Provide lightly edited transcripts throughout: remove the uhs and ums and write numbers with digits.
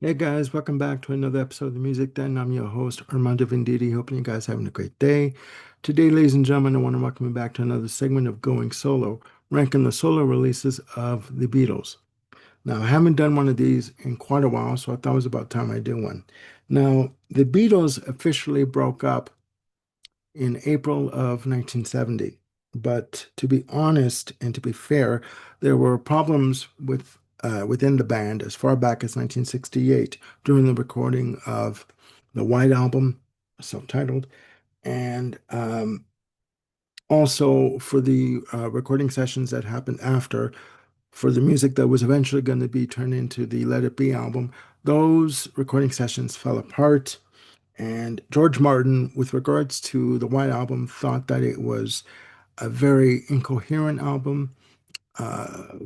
Hey guys, welcome back to another episode of the Music Den. I'm your host, Armando Venditti. Hoping you guys are having a great day. Today, ladies and gentlemen, I want to welcome you back to another segment of Going Solo, ranking the solo releases of the Beatles. Now, I haven't done one of these in quite a while, so I thought it was about time I do one. Now, the Beatles officially broke up in April of 1970. But to be honest and to be fair, there were problems within the band as far back as 1968 during the recording of the White Album, self-titled, and also for the recording sessions that happened after for the music that was eventually going to be turned into the Let It Be album. Those recording sessions fell apart. And George Martin, with regards to the White Album, thought that it was a very incoherent album,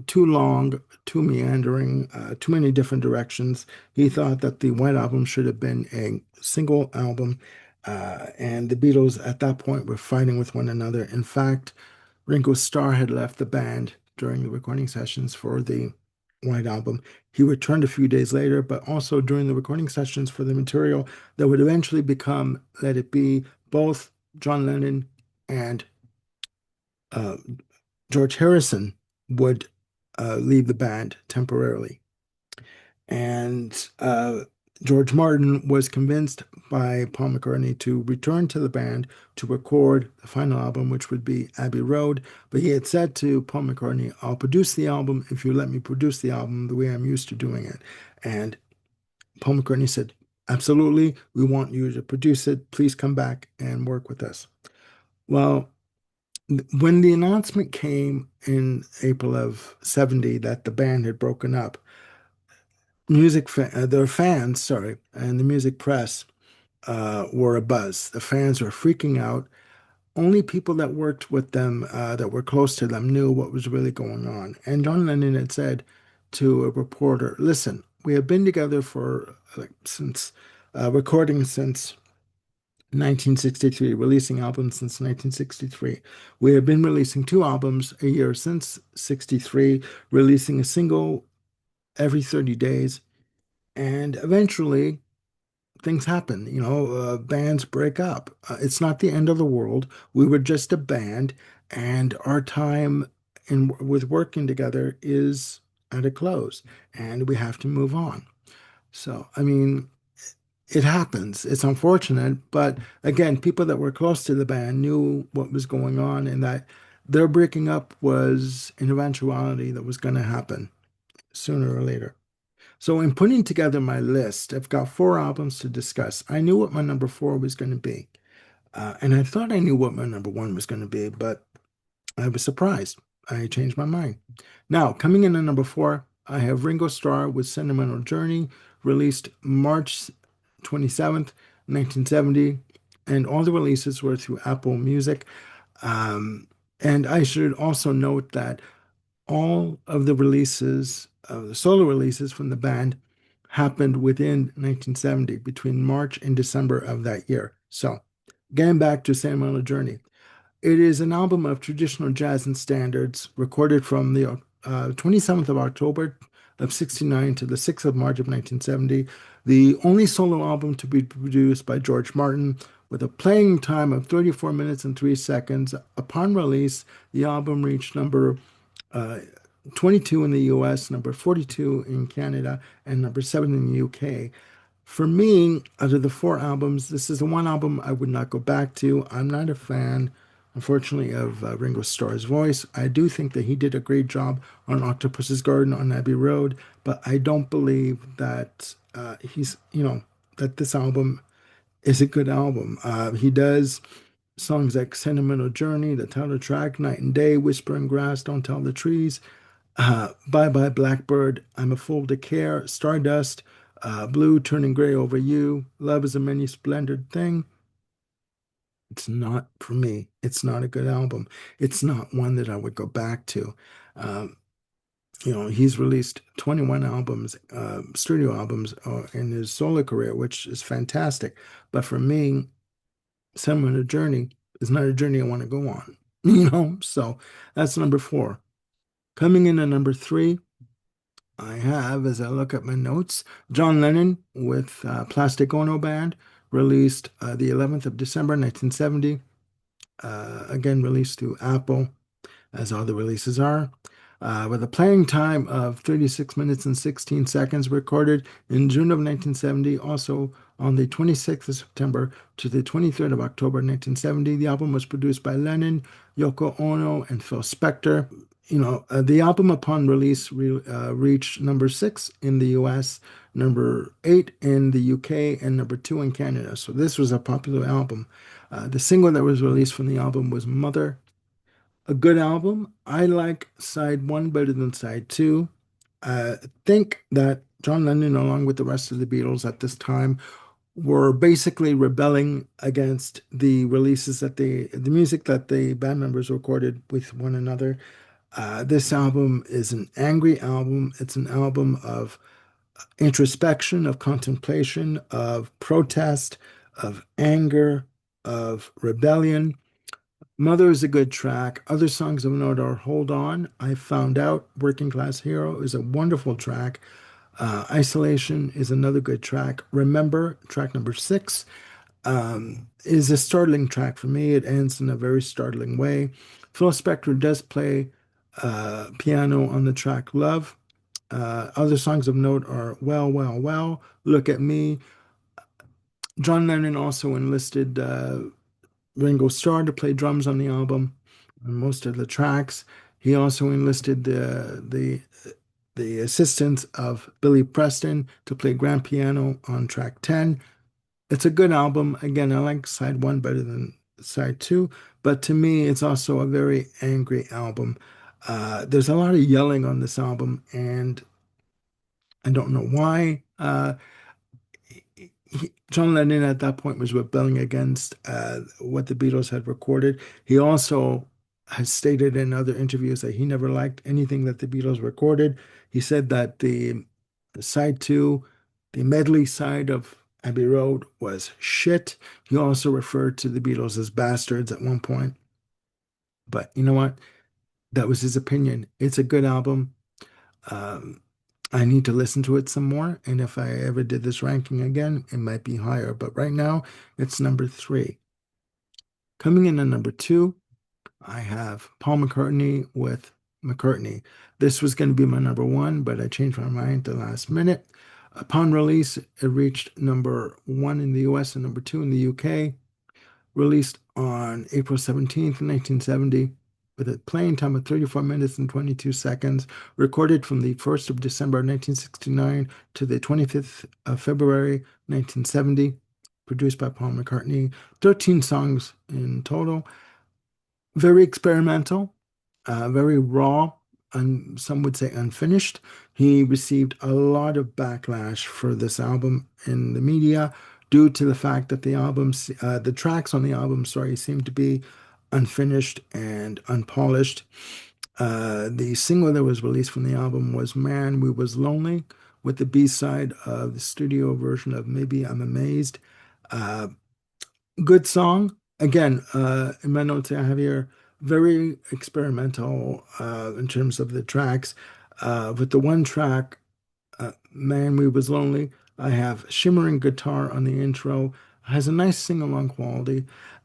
too long, too meandering, too many different directions. He thought that the White Album should have been a single album, and the Beatles at that point were fighting with one another. In fact, Ringo Starr had left the band during the recording sessions for the White Album. He returned a few days later, but also during the recording sessions for the material that would eventually become Let It Be. Both John Lennon and uh, George Harrison would leave the band temporarily. And George Martin was convinced by Paul McCartney to return to the band to record the final album, which would be Abbey Road. But he had said to Paul McCartney, I'll produce the album if you let me produce the album the way I'm used to doing it. And Paul McCartney said, absolutely, we want you to produce it. Please come back and work with us. Well, when the announcement came in April of 70 that the band had broken up, their fans, sorry, and the music press were abuzz. The fans were freaking out. Only people that worked with them, that were close to them, knew what was really going on. And John Lennon had said to a reporter, "Listen, we have been together for since recording since 1963, releasing albums since 1963. We have been releasing two albums a year since 63, releasing a single every 30 days. And eventually, things happen. Bands break up. It's not the end of the world. We were just a band, and our time with working together is at a close, and we have to move on." So, I mean, it happens. It's unfortunate, but again, people that were close to the band knew what was going on and that their breaking up was an eventuality that was going to happen sooner or later. So, in putting together my list, I've got four albums to discuss. I knew what my number four was going to be, and I thought I knew what my number one was going to be, but I was surprised. I changed my mind. Now, coming in at number four, I have Ringo Starr with Sentimental Journey, released March 27th, 1970, and all the releases were through Apple Music. And I should also note that all of the releases, the solo releases from the band, happened within 1970, between March and December of that year. So, getting back to Sentimental Journey, it is an album of traditional jazz and standards recorded from the 27th of October of 69 to the 6th of March of 1970, the only solo album to be produced by George Martin, with a playing time of 34 minutes and 3 seconds. Upon release, the album reached number uh, 22 in the US, number 42 in Canada, and number 7 in the UK. For me, out of the four albums, this is the one album I would not go back to. I'm not a fan, unfortunately, of Ringo Starr's voice. I do think that he did a great job on Octopus's Garden on Abbey Road, but I don't believe that that this album is a good album. He does songs like Sentimental Journey, the title track, Night and Day, Whispering Grass, Don't Tell the Trees, Bye Bye Blackbird, I'm a Fool to Care, Stardust, Blue Turning Gray Over You, Love is a Many Splendid Thing. It's not for me. It's not a good album. It's not one that I would go back to. Um, he's released 21 albums, studio albums, in his solo career, which is fantastic. But for me, Summer Journey is not a journey I want to go on. So that's number four. Coming in at number three, I have, as I look at my notes, John Lennon with Plastic Ono Band, released the 11th of December, 1970. Again, released through Apple, as all the releases are, with a playing time of 36 minutes and 16 seconds, recorded in June of 1970, also on the 26th of September to the 23rd of October 1970. The album was produced by Lennon, Yoko Ono, and Phil Spector. The album upon release reached number six in the US, number eight in the UK, and number two in Canada. So this was a popular album. The single that was released from the album was Mother, a good album. I like side one better than side two. I think that John Lennon, along with the rest of the Beatles at this time, were basically rebelling against the releases the music that the band members recorded with one another. This album is an angry album. It's an album of introspection, of contemplation, of protest, of anger, of rebellion. Mother is a good track. Other songs of note are Hold On, I Found Out, Working Class Hero is a wonderful track. Isolation is another good track. Remember, track number six, is a startling track for me. It ends in a very startling way. Phil Spector does play piano on the track Love. Other songs of note are Well, Well, Well, Look at Me. John Lennon also enlisted Ringo Starr to play drums on the album on most of the tracks. He also enlisted the assistance of Billy Preston to play grand piano on track 10. It's a good album. Again, I like side one better than side two, but to me, it's also a very angry album. There's a lot of yelling on this album, and I don't know why. John Lennon at that point was rebelling against what the Beatles had recorded. He also has stated in other interviews that he never liked anything that the Beatles recorded. He said that the side two, the medley side of Abbey Road was shit. He also referred to the Beatles as bastards at one point. But you know what? That was his opinion. It's a good album. Um, I need to listen to it some more. And if I ever did this ranking again, it might be higher. But right now, it's number three. Coming in at number two, I have Paul McCartney with McCartney. This was going to be my number one, but I changed my mind at the last minute. Upon release, it reached number one in the US and number two in the UK. Released on April 17th, 1970, with a playing time of 34 minutes and 22 seconds, recorded from the 1st of December 1969 to the 25th of February 1970, produced by Paul McCartney. 13 songs in total. Very experimental, very raw, and some would say unfinished. He received a lot of backlash for this album in the media due to the fact that the tracks on the album, sorry, seemed to be unfinished and unpolished. The single that was released from the album was Man, We Was Lonely, with the B-side of the studio version of Maybe I'm Amazed. Uh, Good song. Again, in my notes I have here, very experimental in terms of the tracks. With the one track, Man, We Was Lonely, I have shimmering guitar on the intro, has a nice sing-along quality,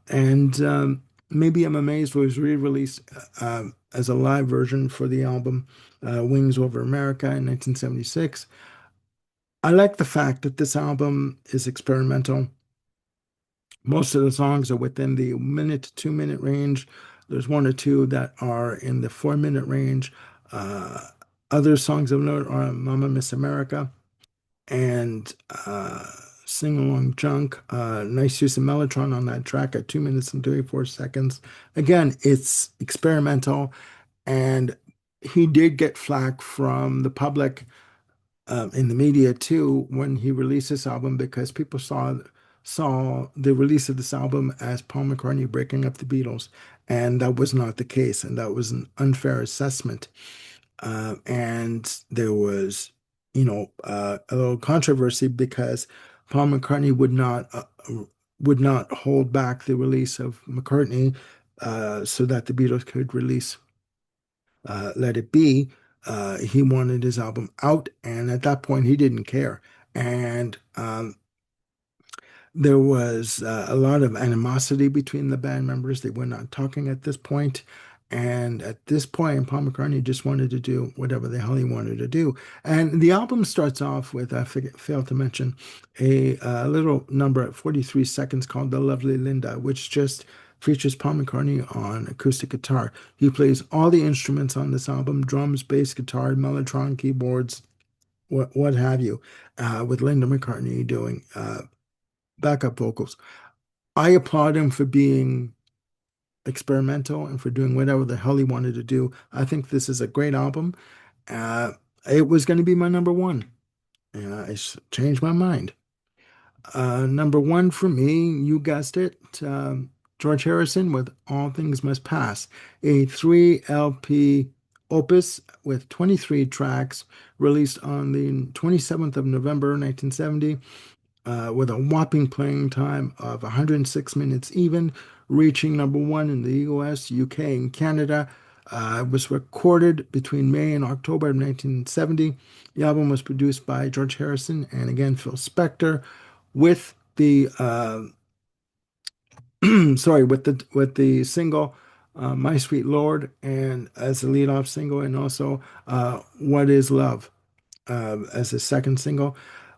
and Maybe I'm Amazed was re-released as a live version for the album Wings Over America in 1976. I like the fact that this album is experimental. Most of the songs are within the minute to 2 minute range. There's one or two that are in the 4 minute range. Uh, Other songs of note are Mama Miss America and Sing Along Junk. Nice use of Mellotron on that track at 2 minutes and 34 seconds. Again, it's experimental, and he did get flack from the public in the media too when he released this album because people saw the release of this album as Paul McCartney breaking up the Beatles, and that was not the case, and that was an unfair assessment. And there was, a little controversy because Paul McCartney would not hold back the release of McCartney so that the Beatles could release Let It Be. He wanted his album out, and at that point, he didn't care. And there was a lot of animosity between the band members. They were not talking at this point. And at this point, Paul McCartney just wanted to do whatever the hell he wanted to do. And the album starts off with, failed to mention, a little number at 43 seconds called The Lovely Linda, which just features Paul McCartney on acoustic guitar. He plays all the instruments on this album, drums, bass, guitar, mellotron, keyboards, what have you, with Linda McCartney doing backup vocals. I applaud him for being experimental and for doing whatever the hell he wanted to do. I think this is a great album. Uh, it was going to be my number one, and I changed my mind. Number one for me, you guessed it, George Harrison with All Things Must Pass, a 3 LP opus with 23 tracks released on the 27th of November 1970 with a whopping playing time of 106 minutes even, reaching number one in the US, UK, and Canada. It was recorded between May and October of 1970. The album was produced by George Harrison and again Phil Spector, with the sorry, with the single "My Sweet Lord" and as the lead-off single, and also "What Is Love" as his second single.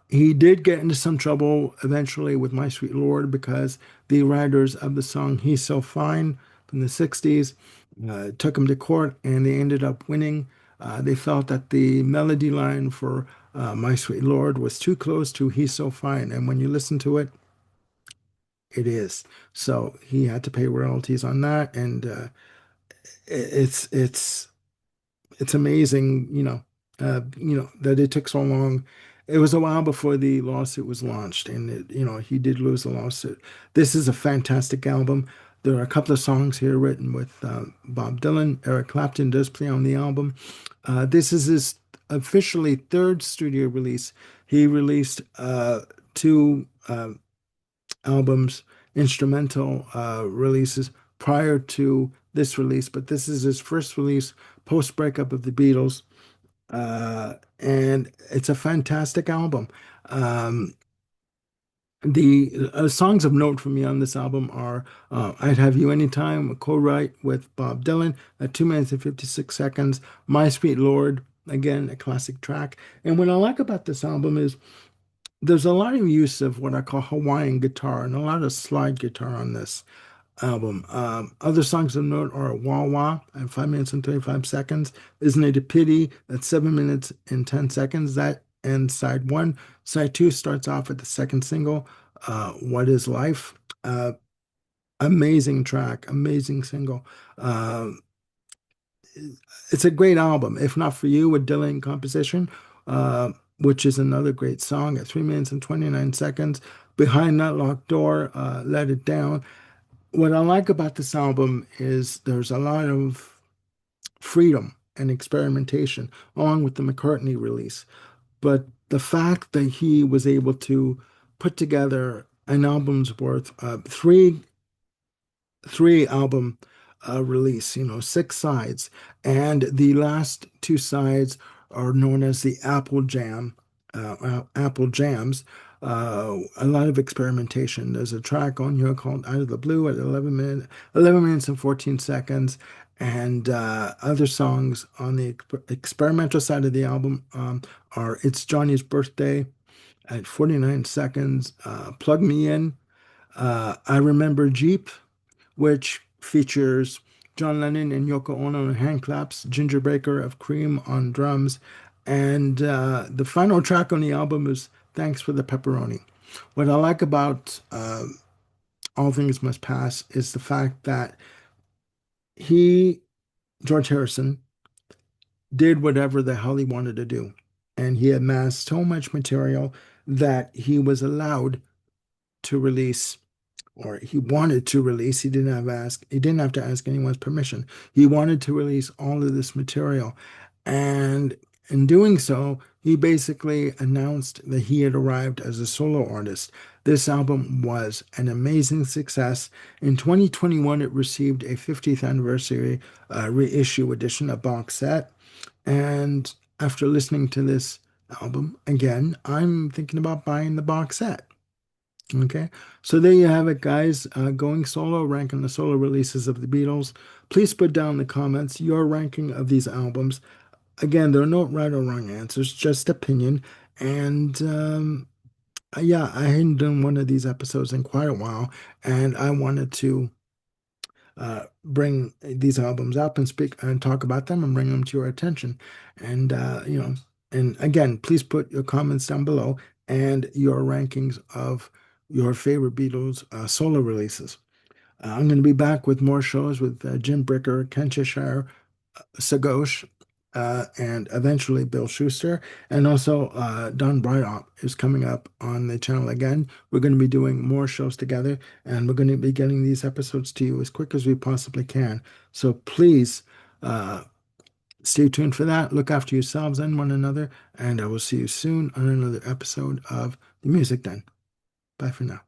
He did get into some trouble eventually with My Sweet Lord because the writers of the song He's So Fine from the 60s took him to court and they ended up winning. They felt that the melody line for My Sweet Lord was too close to He's So Fine. And when you listen to it, it is. So he had to pay royalties on that. And it's it's amazing, that it took so long. It was a while before the lawsuit was launched, and he did lose the lawsuit. This is a fantastic album. There are a couple of songs here written with Bob Dylan. Eric Clapton does play on the album. This is his officially third studio release. He released two albums, instrumental releases prior to this release, but this is his first release post breakup of the Beatles. And it's a fantastic album. Um, the songs of note for me on this album are I'd Have You Anytime, a co-write with Bob Dylan at 2 minutes and 56 seconds. My Sweet Lord, again, a classic track. And what I like about this album is there's a lot of use of what I call Hawaiian guitar and a lot of slide guitar on this album. Other songs of note are Wah Wah at 5 minutes and 35 seconds. Isn't It a Pity at 7 minutes and 10 seconds. That ends side one. Side two starts off with the second single, What Is Life? Amazing track, amazing single. It's a great album. If Not For You, a Dylan composition, which is another great song at 3 minutes and 29 seconds. Behind That Locked Door, Let It Down. What I like about this album is there's a lot of freedom and experimentation along with the McCartney release. But the fact that he was able to put together an album's worth of three album release, 6 sides. And the last 2 sides are known as the Apple Jams. A lot of experimentation. There's a track on here called Out of the Blue at 11 minutes and 14 seconds. And other songs on the experimental side of the album are It's Johnny's Birthday at 49 seconds, Plug Me In, I Remember Jeep, which features John Lennon and Yoko Ono on hand claps, Ginger Baker of Cream on drums, and the final track on the album is Thanks for the Pepperoni. What I like about All Things Must Pass is the fact that he, George Harrison, did whatever the hell he wanted to do. And he amassed so much material that he was allowed to release, or he wanted to release. He didn't have to ask anyone's permission. He wanted to release all of this material. And in doing so, he basically announced that he had arrived as a solo artist. This album was an amazing success. In 2021, it received a 50th anniversary reissue edition, a box set. And after listening to this album again, I'm thinking about buying the box set. Okay, so there you have it, guys. Going solo, ranking the solo releases of the Beatles. Please put down in the comments your ranking of these albums. Again, there are no right or wrong answers, just opinion. And yeah, I hadn't done one of these episodes in quite a while, and I wanted to bring these albums up and speak and talk about them and bring them to your attention. And and again, please put your comments down below and your rankings of your favorite Beatles solo releases. I'm going to be back with more shows with Jim Bricker, Ken Cheshire, Sagosh, and eventually Bill Schuster. And also Don Bryant is coming up on the channel again. We're going to be doing more shows together, and we're going to be getting these episodes to you as quick as we possibly can. So please uh, stay tuned for that. Look after yourselves and one another, and I will see you soon on another episode of The Music Den. Bye for now.